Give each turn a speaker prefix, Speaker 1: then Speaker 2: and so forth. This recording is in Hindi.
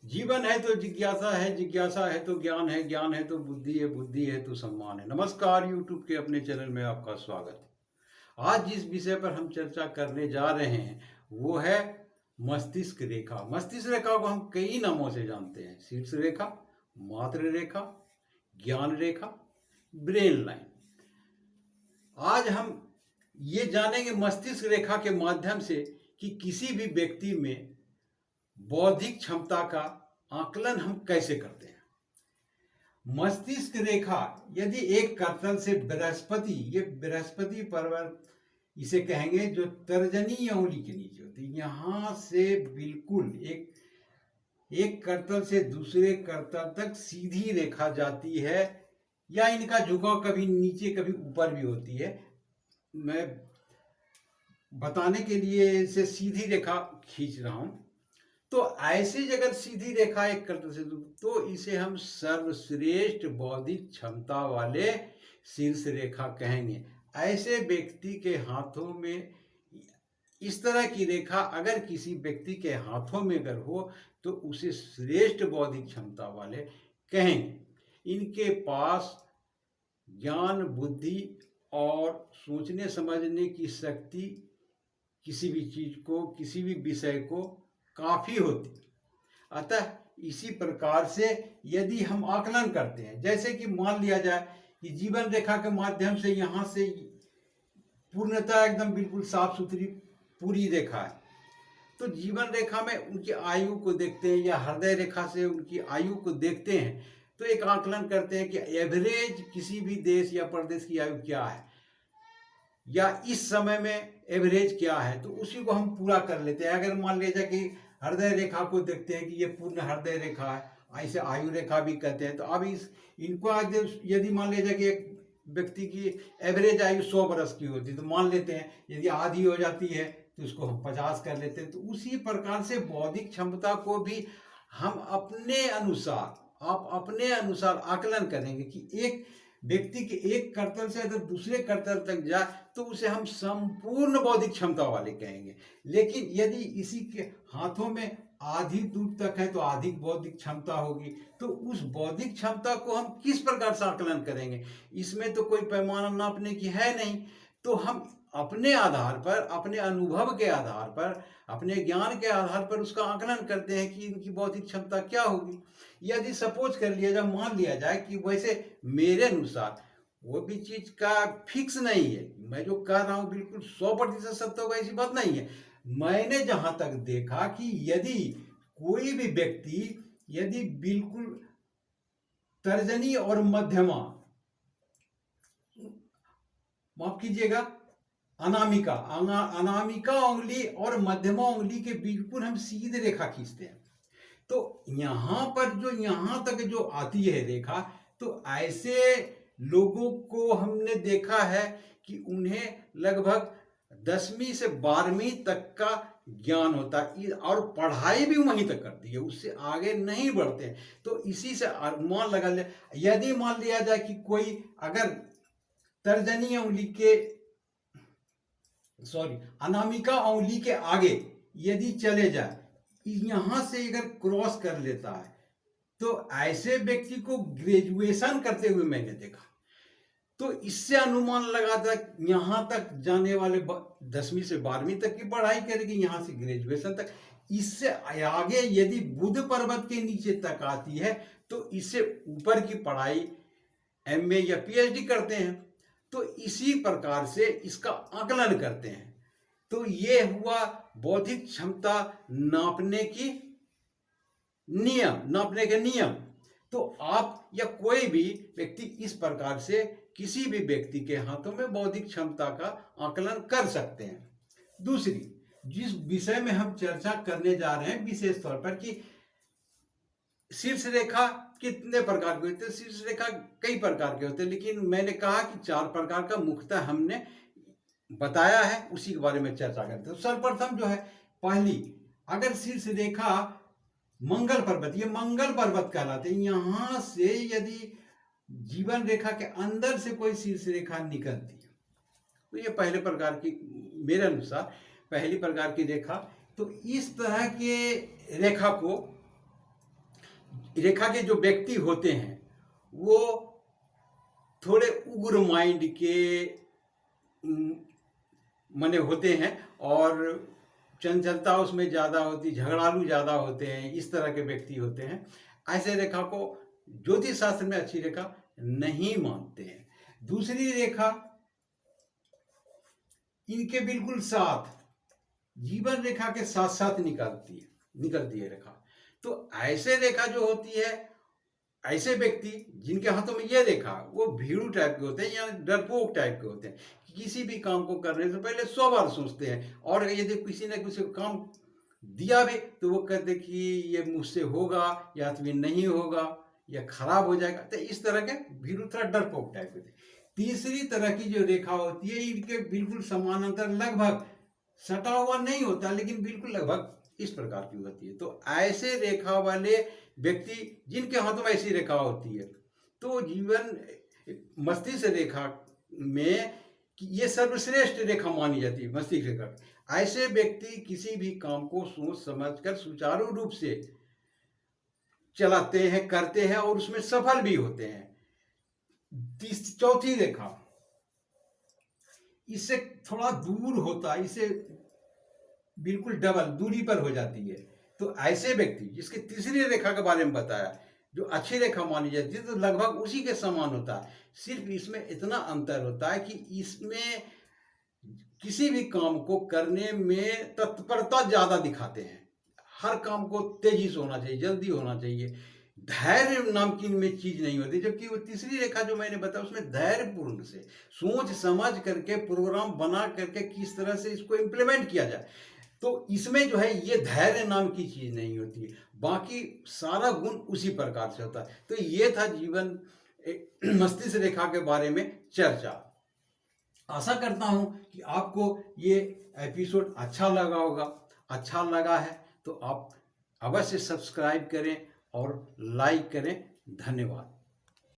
Speaker 1: जीवन है तो जिज्ञासा है, जिज्ञासा है तो ज्ञान है, ज्ञान है तो बुद्धि है, बुद्धि है तो सम्मान है। नमस्कार, यूट्यूब के अपने चैनल में आपका स्वागत है। आज जिस विषय पर हम चर्चा करने जा रहे हैं वो है मस्तिष्क रेखा। मस्तिष्क रेखा को हम कई नामों से जानते हैं। शीर्ष रेखा, मात्र रेखा, ज्ञान रेखा, ब्रेन लाइन। आज हम ये जानेंगे मस्तिष्क रेखा के माध्यम से कि किसी भी व्यक्ति में बौद्धिक क्षमता का आकलन हम कैसे करते हैं। मस्तिष्क रेखा यदि एक करतल से बृहस्पति, ये बृहस्पति पर्वत इसे कहेंगे, जो तर्जनी अंगुली के नीचे होती है, यहाँ से बिल्कुल एक करतल से दूसरे करतल तक सीधी रेखा जाती है, या इनका झुकाव कभी नीचे कभी ऊपर भी होती है। मैं बताने के लिए इसे सीधी रेखा खींच रहा हूँ। तो ऐसी अगर सीधी रेखा एक करतल से तो इसे हम सर्वश्रेष्ठ बौद्धिक क्षमता वाले शीर्ष रेखा कहेंगे। ऐसे व्यक्ति के हाथों में इस तरह की रेखा अगर किसी व्यक्ति के हाथों में अगर हो तो उसे श्रेष्ठ बौद्धिक क्षमता वाले कहेंगे। इनके पास ज्ञान, बुद्धि और सोचने समझने की शक्ति, किसी भी चीज को, किसी भी विषय को काफी होती। अतः इसी प्रकार से यदि हम आकलन करते हैं, जैसे कि मान लिया जाए कि जीवन रेखा के माध्यम से यहाँ से पूर्णतः एकदम बिल्कुल साफ सुथरी पूरी रेखा है, तो जीवन रेखा में उनकी आयु को देखते हैं या हृदय रेखा से उनकी आयु को देखते हैं, तो एक आकलन करते हैं कि एवरेज किसी भी देश या प्रदेश की आयु क्या है, या इस समय में एवरेज क्या है, तो उसी को हम पूरा कर लेते हैं। अगर मान लीजिए कि हृदय रेखा को देखते हैं कि ये पूर्ण हृदय रेखा है, ऐसे आयु रेखा भी कहते हैं। तो अब इनको यदि मान लीजिए कि एक व्यक्ति की एवरेज आयु 100 वर्ष की होती है, तो मान लेते हैं यदि आधी हो जाती है तो उसको हम 50 कर लेते हैं। तो उसी प्रकार से बौद्धिक क्षमता को भी हम अपने अनुसार आकलन करेंगे कि एक व्यक्ति के एक करतल से अगर दूसरे करतल तक जाए तो उसे हम संपूर्ण बौद्धिक क्षमता वाले कहेंगे। लेकिन यदि इसी के हाथों में आधी दूर तक है तो आधी बौद्धिक क्षमता होगी। तो उस बौद्धिक क्षमता को हम किस प्रकार से आकलन करेंगे? इसमें तो कोई पैमाना नापने की है नहीं। तो हम अपने आधार पर, अपने अनुभव के आधार पर, अपने ज्ञान के आधार पर उसका आकलन करते हैं कि इनकी बौद्धिक क्षमता क्या होगी। यदि सपोज कर लिया जाए, मान लिया जाए कि वैसे मेरे अनुसार वो भी चीज का फिक्स नहीं है, मैं जो कह रहा हूं बिल्कुल 100% सत्य होगा ऐसी बात नहीं है। मैंने जहां तक देखा कि यदि कोई भी व्यक्ति यदि बिल्कुल तर्जनी और मध्यमा, माफ कीजिएगा, अनामिका उंगली और मध्यमा उंगली के बिल्कुल हम सीधे रेखा खींचते हैं, तो यहां पर जो यहां तक जो आती है रेखा, तो ऐसे लोगों को हमने देखा है कि उन्हें लगभग 10वीं से 12वीं तक का ज्ञान होता है और पढ़ाई भी वहीं तक करती है, उससे आगे नहीं बढ़ते। तो इसी से अनुमान लगा ले, यदि मान लिया जाए कि कोई अगर तर्जनी उंगली के अनामिका उंगली के आगे यदि चले जाए, यहां से अगर क्रॉस कर लेता है, तो ऐसे व्यक्ति को ग्रेजुएशन करते हुए मैंने देखा। तो इससे अनुमान लगाता यहां तक जाने वाले 10वीं से 12वीं तक की पढ़ाई करेगी, यहां से ग्रेजुएशन तक। इससे आगे यदि बुध पर्वत के नीचे तक आती है तो इससे ऊपर की पढ़ाई एमए या पीएचडी करते हैं। तो इसी प्रकार से इसका आकलन करते हैं। तो ये हुआ बौद्धिक क्षमता नापने के नियम। तो आप या कोई भी व्यक्ति इस प्रकार से किसी भी व्यक्ति के हाथों में बौद्धिक क्षमता का आकलन कर सकते हैं। दूसरी, जिस विषय में हम चर्चा करने जा रहे हैं विशेष तौर पर, कि शीर्ष रेखा कितने प्रकार के होते हैं। शीर्ष रेखा कई प्रकार के होते हैं, लेकिन मैंने कहा कि 4 प्रकार का मुख्यतः हमने बताया है, उसी के बारे में चर्चा करते हैं। तो सर्वप्रथम जो है, पहली, अगर शीर्ष रेखा मंगल पर्वत, ये मंगल पर्वत कहलाते हैं, यहां से यदि जीवन रेखा के अंदर से कोई शीर्ष रेखा निकलती है तो ये पहले प्रकार की, मेरे अनुसार पहली प्रकार की रेखा। तो इस तरह के रेखा को रेखा के जो व्यक्ति होते हैं वो थोड़े उग्र माइंड के मने होते हैं और चंचलता उसमें ज़्यादा होती, झगड़ालू ज़्यादा होते हैं, इस तरह के व्यक्ति होते हैं। ऐसे रेखा को ज्योतिष शास्त्र में अच्छी रेखा नहीं मानते हैं। दूसरी रेखा इनके बिल्कुल साथ, जीवन रेखा के साथ साथ निकलती है रेखा। तो ऐसे रेखा जो होती है, ऐसे व्यक्ति जिनके हाथों में ये रेखा, वो भीड़ू टाइप के होते हैं या डरपोक टाइप के होते हैं। किसी भी काम को करने से पहले 100 बार सोचते हैं, और यदि किसी ने किसी को काम दिया भी तो वो कहते कि ये मुझसे होगा या फिर नहीं होगा या खराब हो जाएगा। तो इस तरह के भीड़ू थोड़ा डरपोक टाइप के होते हैं। तीसरी तरह की जो रेखा होती है, इनके बिल्कुल समानांतर, लगभग सटा हुआ नहीं होता लेकिन बिल्कुल लगभग इस प्रकार की होती है। तो ऐसे रेखा वाले व्यक्ति जिनके हाथों में ऐसी रेखा होती है, तो जीवन मस्तिष्क रेखा में ये सर्वश्रेष्ठ रेखा मानी जाती है, मस्तिष्क रेखा। ऐसे व्यक्ति किसी भी काम को सोच समझकर सुचारू रूप से चलाते हैं, करते हैं और उसमें सफल भी होते हैं। चौथी रेखा इससे थोड़ा दूर होता है, इससे बिल्कुल डबल दूरी पर हो जाती है। तो ऐसे व्यक्ति जिसके तीसरी रेखा के बारे में बताया, जो अच्छी रेखा मानी जाती है, तो लगभग उसी के समान होता है। सिर्फ इसमें इतना अंतर होता है कि इसमें किसी भी काम को करने में तत्परता ज़्यादा दिखाते हैं। हर काम को तेजी से होना चाहिए, जल्दी होना चाहिए। धैर्य नाम की इनमें चीज नहीं होती। जबकि वो तीसरी रेखा जो मैंने बताया, उसमें धैर्यपूर्ण से सोच समझ करके प्रोग्राम बना करके किस तरह से इसको इम्प्लीमेंट किया जाए। तो इसमें जो है ये धैर्य नाम की चीज नहीं होती है, बाकी सारा गुण उसी प्रकार से होता है। तो ये था जीवन मस्तिष्क रेखा के बारे में चर्चा। आशा करता हूं कि आपको ये एपिसोड अच्छा लगा होगा। अच्छा लगा है तो आप अवश्य सब्सक्राइब करें और लाइक करें। धन्यवाद।